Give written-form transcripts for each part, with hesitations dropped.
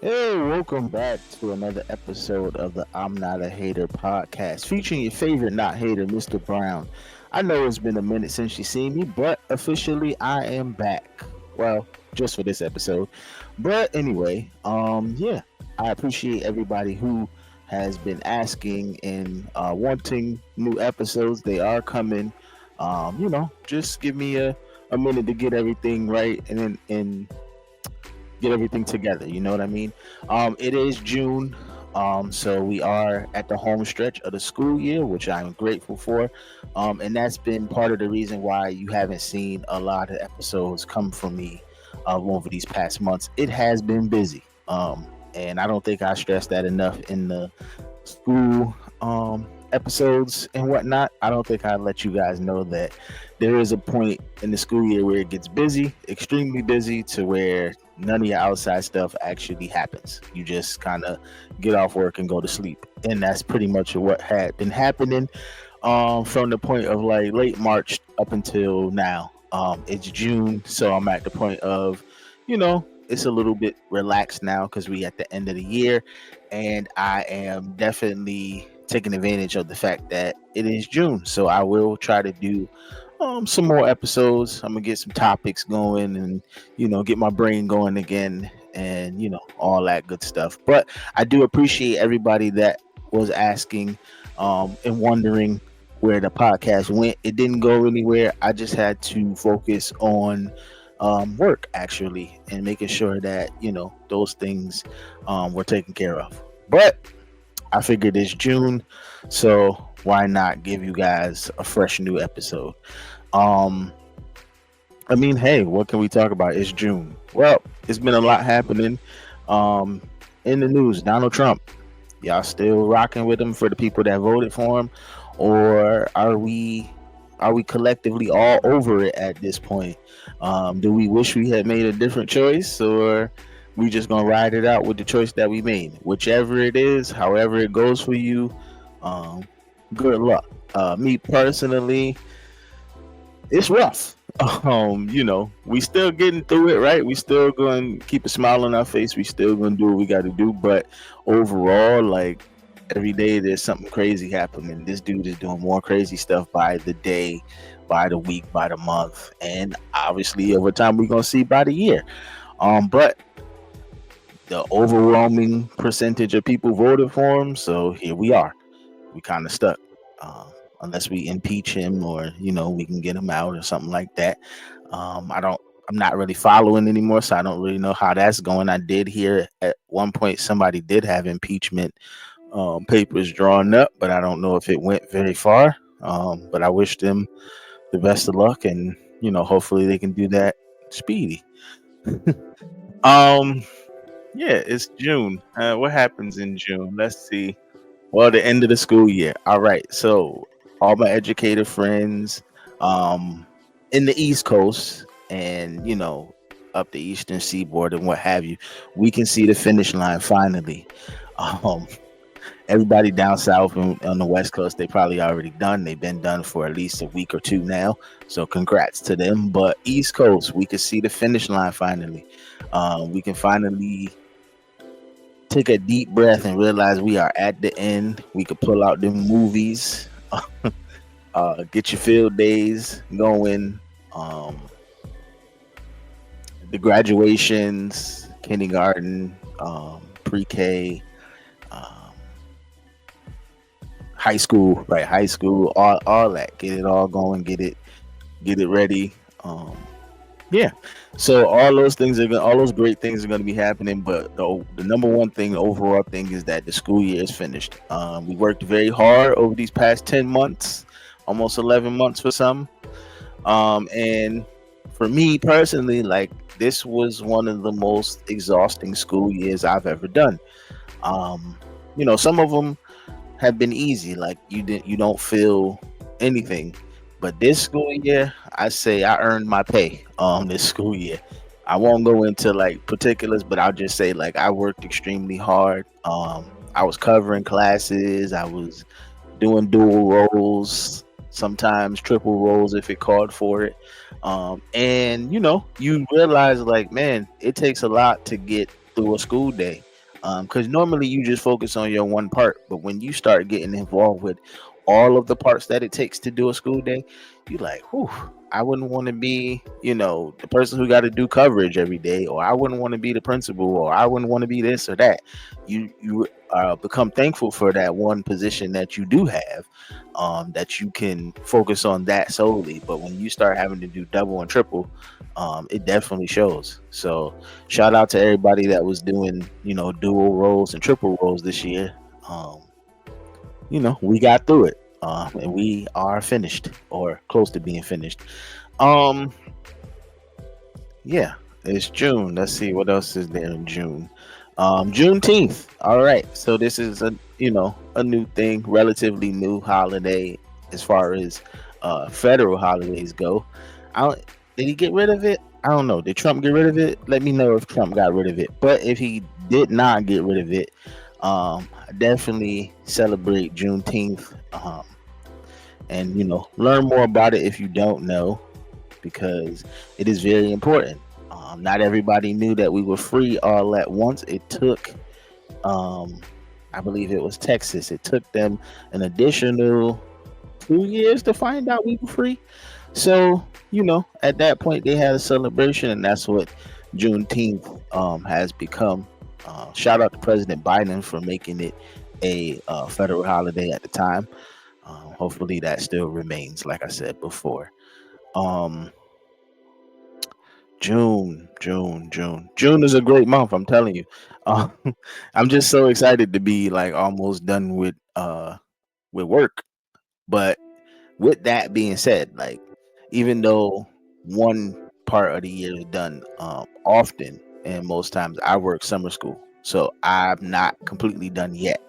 Hey, welcome back to another episode of the I'm Not a Hater podcast, featuring your favorite not hater, Mr. Brown. I know it's been a minute since you seen me, but officially I am back. Well, just for this episode. But anyway, yeah, I appreciate everybody who has been asking and wanting new episodes. They are coming. Just give me a minute to get everything right and get everything together. You know what I mean? It is June, so we are at the home stretch of the school year, which I'm grateful for, and that's been part of the reason why you haven't seen a lot of episodes come from me over these past months. It has been busy, and I don't think I stressed that enough in the school episodes and whatnot. I don't think I let you guys know that there is a point in the school year where it gets busy, extremely busy, to where none of your outside stuff actually happens. You just kind of get off work and go to sleep, and that's pretty much what had been happening from the point of like late March up until now. It's June, so I'm at the point of, it's a little bit relaxed now because we at the end of the year, and I am definitely taking advantage of the fact that it is June. So I will try to do some more episodes. I'm gonna get some topics going and get my brain going again and all that good stuff. But I do appreciate everybody that was asking and wondering where the podcast went. It didn't go anywhere. I just had to focus on work actually and making sure that those things were taken care of. But I figured it's June, so why not give you guys a fresh new episode? Um, I mean, hey, what can we talk about? It's June. Well, it's been a lot happening. Um, in the news, Donald Trump. Y'all still rocking with him for the people that voted for him, or are we collectively all over it at this point? Do we wish we had made a different choice, or we just gonna ride it out with the choice that we made? Whichever it is, however it goes for you, um, good luck. Me personally, it's rough. We still getting through it, right? We still going to keep a smile on our face. We still going to do what we got to do. But overall, like every day, there's something crazy happening. This dude is doing more crazy stuff by the day, by the week, by the month, and obviously over time we're going to see by the year. But the overwhelming percentage of people voted for him, so here we are. We kind of stuck. Uh, Unless we impeach him or we can get him out or something like that. I'm not really following anymore, so I don't really know how that's going. I did hear at one point somebody did have impeachment papers drawn up, but I don't know if it went very far. But I wish them the best of luck, and hopefully they can do that speedy. um yeah, it's June. What happens in June? Let's see. Well, the end of the school year. All right. So all my educator friends um in the East Coast and up the Eastern Seaboard and what have you, we can see the finish line finally. Um Everybody down south and on the West Coast, they probably already done. They've been done for at least a week or two now. So congrats to them. But East Coast, we can see the finish line finally. We can finally take a deep breath and realize we are at the end. We could pull out them movies, get your field days going, um, the graduations, kindergarten, pre-K, um, high school, right? High school, all that. Get it all going. Get it ready. Um, Yeah. So all those great things are going to be happening. But the number one thing, the overall thing, is that the school year is finished. We worked very hard over these past 10 months, almost 11 months for some. And for me personally, like this was one of the most exhausting school years I've ever done. Um, some of them have been easy, like you don't feel anything. But this school year, I say I earned my pay this school year. I won't go into like particulars, but I'll just say like I worked extremely hard. I was covering classes, I was doing dual roles, sometimes triple roles if it called for it. And you realize like, man, it takes a lot to get through a school day. Because normally you just focus on your one part, but when you start getting involved with all of the parts that it takes to do a school day, you like, whew, I wouldn't want to be, the person who got to do coverage every day, or I wouldn't want to be the principal, or I wouldn't want to be this or that. You become thankful for that one position that you do have, that you can focus on that solely. But when you start having to do double and triple, it definitely shows. So shout out to everybody that was doing, dual roles and triple roles this year. Um, we got through it. And we are finished or close to being finished. Um, yeah, it's June. Let's see what else is there in June. Juneteenth. All right. So this is a new thing, relatively new holiday as far as federal holidays go. I don't, did he get rid of it? I don't know. Did Trump get rid of it? Let me know if Trump got rid of it. But if he did not get rid of it, I definitely celebrate Juneteenth. And learn more about it if you don't know, because it is very important. Not everybody knew that we were free all at once. It took, I believe it was Texas. It took them an additional 2 years to find out we were free. So at that point they had a celebration, and that's what Juneteenth has become. Shout out to President Biden for making it a federal holiday at the time. Hopefully that still remains, like I said before. Um, June is a great month. I'm telling you. Uh, I'm just so excited to be like almost done with work. But with that being said, like, even though one part of the year is done often, and most times I work summer school, so I'm not completely done yet.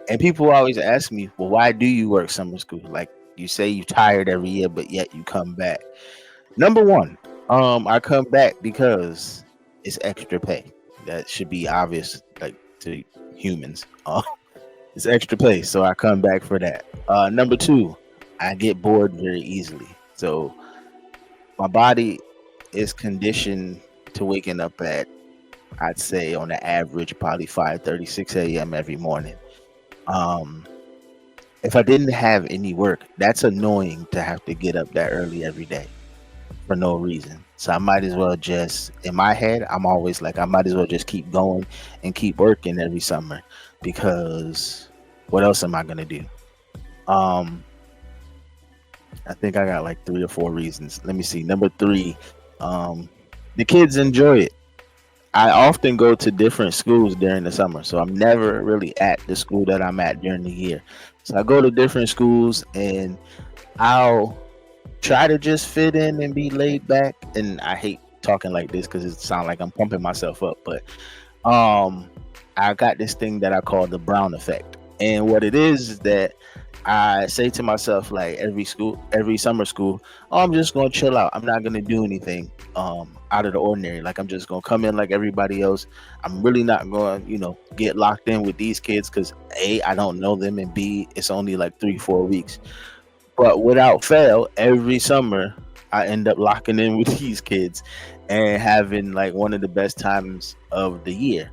And people always ask me, well, why do you work summer school? Like, you say you're tired every year, but yet you come back. Number one, I come back because it's extra pay. That should be obvious, like, to humans. It's extra pay, so I come back for that. Number two, I get bored very easily. So my body is conditioned to waking up at, I'd say, on the average, probably 5:30, 6 a.m. every morning. Um, if I didn't have any work, that's annoying to have to get up that early every day for no reason. So I might as well just, in my head, I'm always like, I might as well just keep going and keep working every summer, because what else am I gonna do? Um, I think I got like three or four reasons. Let me see. Number three, um, the kids enjoy it. I often go to different schools during the summer, so I'm never really at the school that I'm at during the year. So I go to different schools, and I'll try to just fit in and be laid back. And I hate talking like this because it sounds like I'm pumping myself up, but um, I got this thing that I call the Brown effect, and what it is that I say to myself, like, every summer school, oh, I'm just gonna chill out. I'm not gonna do anything out of the ordinary. Like, I'm just gonna come in like everybody else. I'm really not gonna, get locked in with these kids, because A, I don't know them, and B, it's only like 3-4 weeks. But without fail, every summer I end up locking in with these kids and having like one of the best times of the year.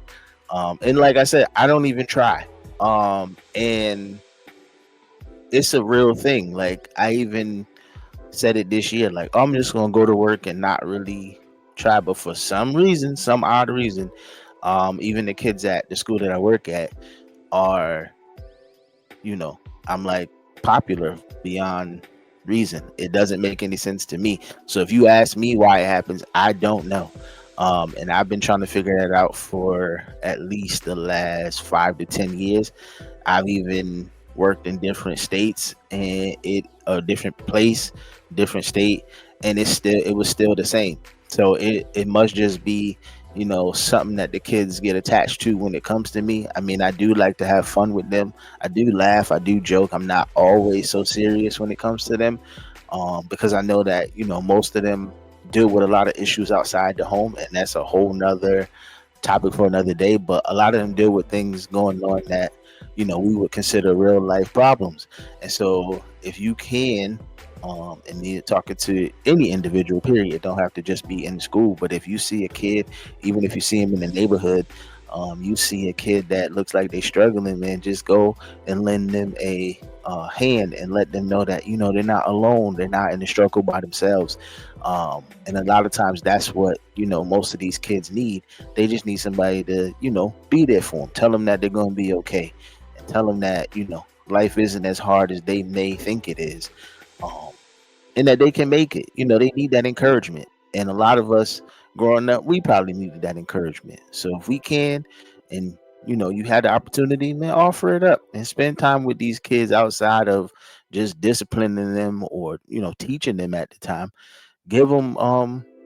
And like I said, I don't even try. And it's a real thing. Like, I even said it this year, like, I'm just gonna go to work and not really try. But for some reason, some odd reason, even the kids at the school that I work at are, you know, I'm like popular beyond reason. It doesn't make any sense to me. So if you ask me why it happens, I don't know. And I've been trying to figure that out for at least the last 5 to 10 years. I've even worked in different states, and it a different place, different state, and it was still the same. So it must just be, something that the kids get attached to when it comes to me. I mean, I do like to have fun with them. I do laugh, I do joke. I'm not always so serious when it comes to them, because I know that most of them deal with a lot of issues outside the home, and that's a whole nother topic for another day. But a lot of them deal with things going on that we would consider real life problems. And so if you can, and need talking to any individual, period, it don't have to just be in school, but if you see a kid, even if you see him in the neighborhood, You see a kid that looks like they're struggling, man, just go and lend them a hand and let them know that they're not alone. They're not in the struggle by themselves. And a lot of times, that's what most of these kids need. They just need somebody to be there for them, tell them that they're going to be okay, and tell them that life isn't as hard as they may think it is. Um, and that they can make it. They need that encouragement. And a lot of us growing up, we probably needed that encouragement. So if we can, and you had the opportunity, man, offer it up and spend time with these kids outside of just disciplining them or teaching them at the time. Give them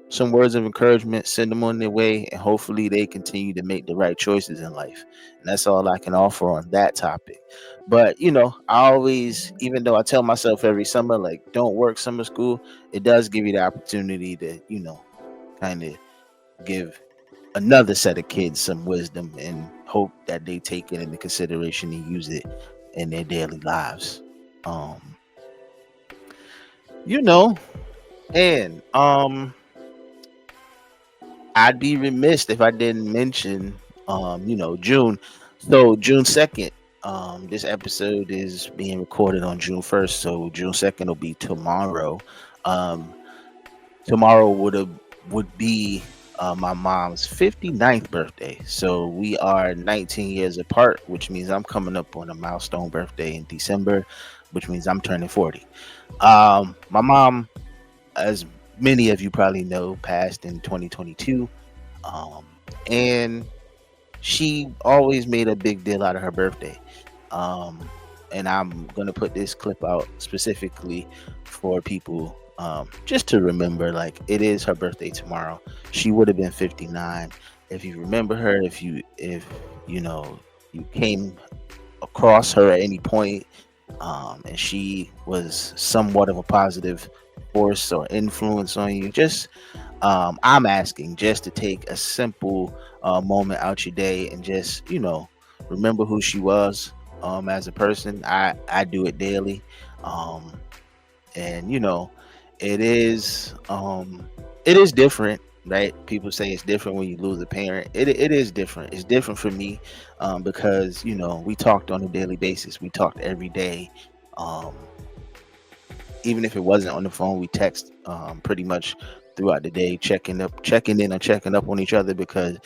some words of encouragement, send them on their way, and hopefully they continue to make the right choices in life. And that's all I can offer on that topic. But I always, even though I tell myself every summer, like, don't work summer school, it does give you the opportunity to kind of give another set of kids some wisdom and hope that they take it into consideration and use it in their daily lives. um you know and I'd be remiss if I didn't mention, June. So June 2nd, this episode is being recorded on June 1st. So June 2nd will be tomorrow. Um, Tomorrow would be my mom's 59th birthday. So we are 19 years apart, which means I'm coming up on a milestone birthday in December, which means I'm turning 40. My mom, as many of you probably know, passed in 2022. Um, and she always made a big deal out of her birthday. Um, and I'm gonna put this clip out specifically for people, just to remember, like, it is her birthday tomorrow. She would have been 59. If you remember her, if you know you came across her at any point, and she was somewhat of a positive force or influence on you, just I'm asking just to take a simple moment out your day and just remember who she was as a person. I do it daily. um, and it is different, right? People say it's different when you lose a parent. It is different. It's different for me, because we talked on a daily basis. We talked every day. um, Even if it wasn't on the phone, we text pretty much throughout the day, checking in and checking up on each other, because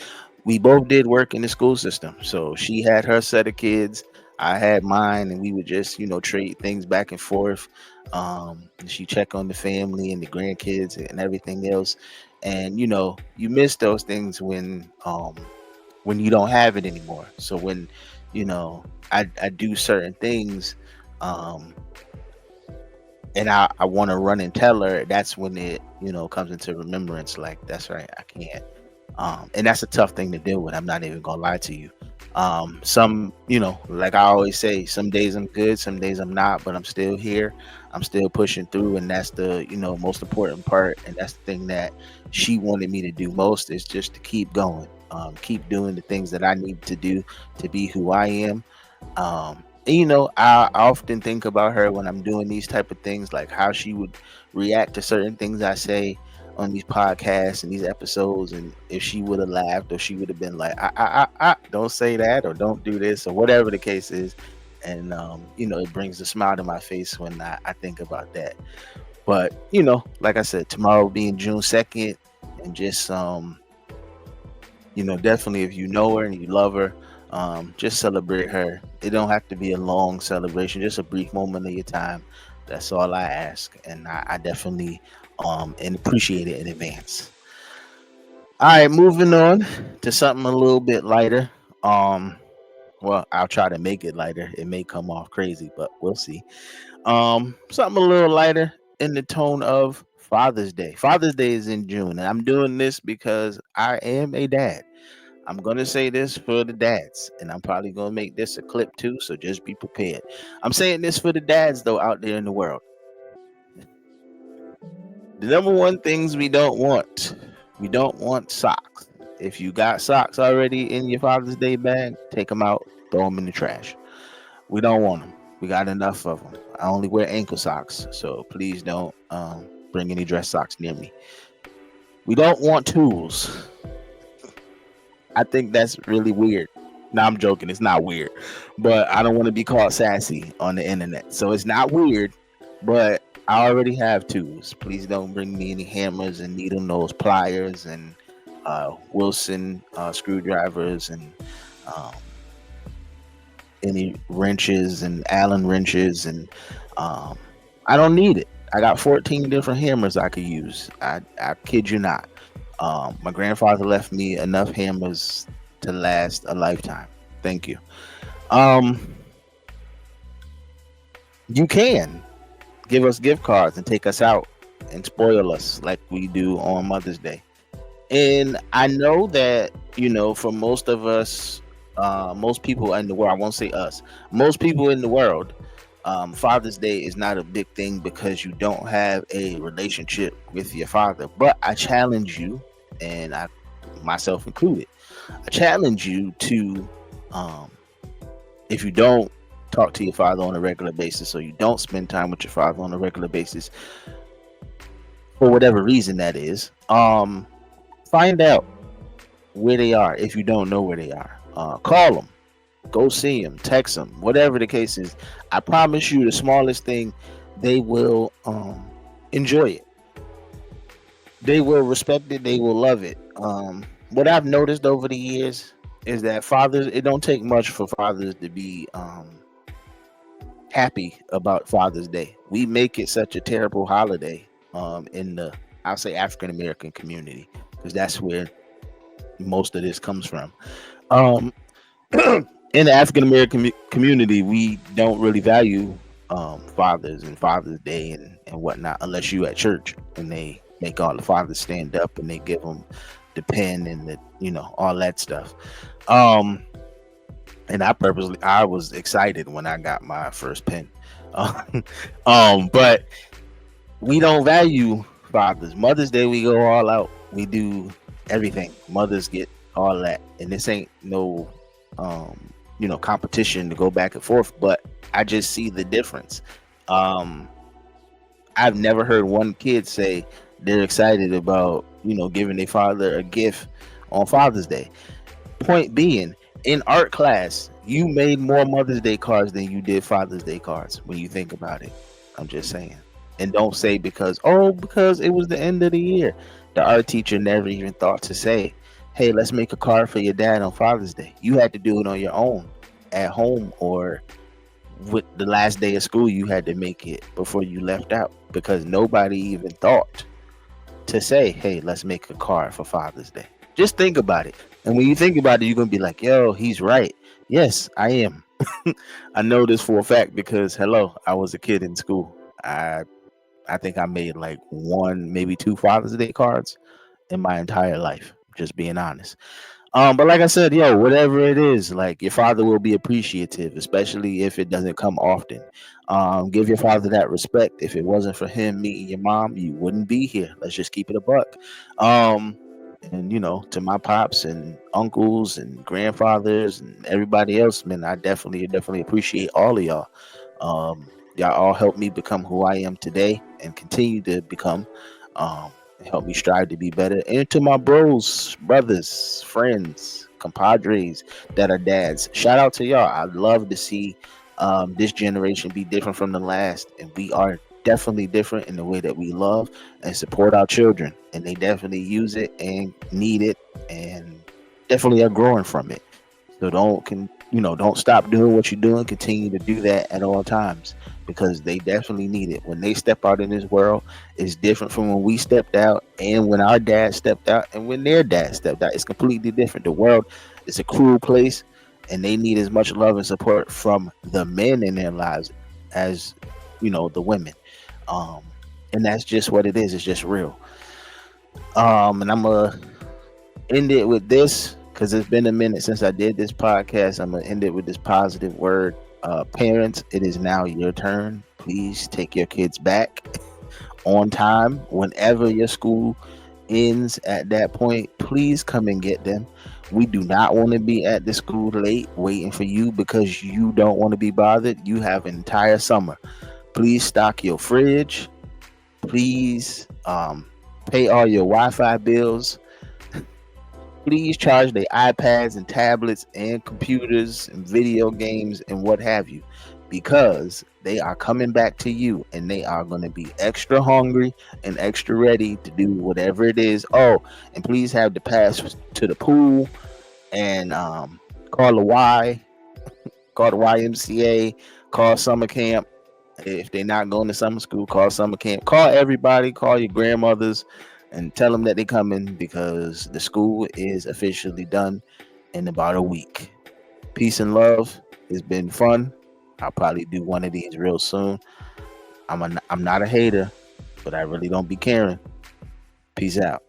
we both did work in the school system. So she had her set of kids, I had mine, and we would just trade things back and forth. And she check on the family and the grandkids and everything else. And you miss those things when you don't have it anymore. So when you know I do certain things, um and I want to run and tell her, that's when it comes into remembrance, like, that's right, I can't. And that's a tough thing to deal with. I'm not even gonna lie to you. Some, like I always say, some days I'm good, some days I'm not, but I'm still here. I'm still pushing through, and that's the most important part. And that's the thing that she wanted me to do most, is just to keep going, keep doing the things that I need to do to be who I am. And, I often think about her when I'm doing these type of things, like how she would react to certain things I say on these podcasts and these episodes, and if she would have laughed, or she would have been like, don't say that, or don't do this, or whatever the case is. And it brings a smile to my face when I think about that. But like I said, tomorrow being June 2nd, and just definitely, if you know her and you love her, just celebrate her. It don't have to be a long celebration, just a brief moment of your time. That's all I ask, and I definitely and appreciate it in advance. All right, moving on to something a little bit lighter. um well, I'll try to make it lighter. It may come off crazy, but we'll see. Something a little lighter, in the tone of Father's Day. Father's Day is in June, and I'm doing this because I am a dad. I'm gonna say this for the dads, and I'm probably gonna make this a clip too, so just be prepared. I'm saying this for the dads though, out there in the world. The number one things we don't want socks. If you got socks already in your Father's Day bag, take them out, throw them in the trash. We don't want them. We got enough of them. I only wear ankle socks, so please don't bring any dress socks near me. We don't want tools. I think that's really weird. No, I'm joking. It's not weird, but I don't want to be called sassy on the internet. So it's not weird, but I already have tools. Please don't bring me any hammers and needle nose pliers and Wilson screwdrivers and um, any wrenches and Allen wrenches. And um, I don't need it. I got 14 different hammers I could use. I kid you not. My grandfather left me enough hammers to last a lifetime. Thank you. Um, you can give us gift cards and take us out and spoil us like we do on Mother's Day. And I know that, for most of us, most people in the world, I won't say us, most people in the world, Father's Day is not a big thing because you don't have a relationship with your father. But I challenge you, and I myself included, I challenge you to, um, if you don't talk to your father on a regular basis, or you don't spend time with your father on a regular basis, for whatever reason that is, find out where they are. If you don't know where they are, call them, go see them, text them, whatever the case is. I promise you, the smallest thing, they will enjoy it. They will respect it. They will love it. What I've noticed over the years is that fathers, it don't take much for fathers to be happy about Father's Day. We make it such a terrible holiday in the, I'll say, African American community, because that's where most of this comes from. Um, in the African American community, we don't really value fathers and Father's Day and whatnot, unless you at church and they make all the fathers stand up and they give them the pen and the, all that stuff. Um, and I was excited when I got my first pen. But we don't value fathers. Mother's Day, we go all out. We do everything. Mothers get all that, and this ain't no competition to go back and forth, but I just see the difference. um I've never heard one kid say they're excited about giving their father a gift on Father's Day. Point being, in art class, you made more Mother's Day cards than you did Father's Day cards when you think about it. I'm just saying. And don't say because it was the end of the year. The art teacher never even thought to say, hey, let's make a card for your dad on Father's Day. You had to do it on your own at home, or with the last day of school, you had to make it before you left out, because nobody even thought to say, hey, let's make a card for Father's Day. Just think about it. And when you think about it, you're going to be like, yo, he's right. Yes, I am. I know this for a fact because, hello, I was a kid in school. I think I made like one, maybe two Father's Day cards in my entire life, just being honest. But like I said, yo, whatever it is, like, your father will be appreciative, especially if it doesn't come often. Give your father that respect. If it wasn't for him meeting your mom, you wouldn't be here. Let's just keep it a buck. Um, and to my pops and uncles and grandfathers and everybody else, man, I definitely appreciate all of y'all. Y'all all helped me become who I am today and continue to become. Um, Help me strive to be better. And to my bros, brothers, friends, compadres that are dads, shout out to y'all. I'd love to see this generation be different from the last, and we are definitely different in the way that we love and support our children, and they definitely use it and need it, and definitely are growing from it. So don't stop doing what you're doing. Continue to do that at all times, because they definitely need it. When they step out in this world, it's different from when we stepped out, and when our dad stepped out, and when their dad stepped out. It's completely different. The world is a cruel place, and they need as much love and support from the men in their lives as the women. Um, and that's just what it is. It's just real. And I'm gonna end it with this, because it's been a minute since I did this podcast. I'm gonna end it with this positive word. Parents, it is now your turn. Please take your kids back on time. Whenever your school ends at that point, please come and get them. We do not want to be at the school late waiting for you because you don't want to be bothered. You have an entire summer. Please stock your fridge. Please pay all your Wi-Fi bills. Please charge their iPads and tablets and computers and video games and what have you, because they are coming back to you and they are going to be extra hungry and extra ready to do whatever it is. Oh, and please have the pass to the pool and call the call the YMCA, call summer camp. If they're not going to summer school, call summer camp. Call everybody, call your grandmothers, and tell them that they're coming because the school is officially done in about a week. Peace and love. It's been fun. I'll probably do one of these real soon. I'm not a hater, but I really don't be caring. Peace out.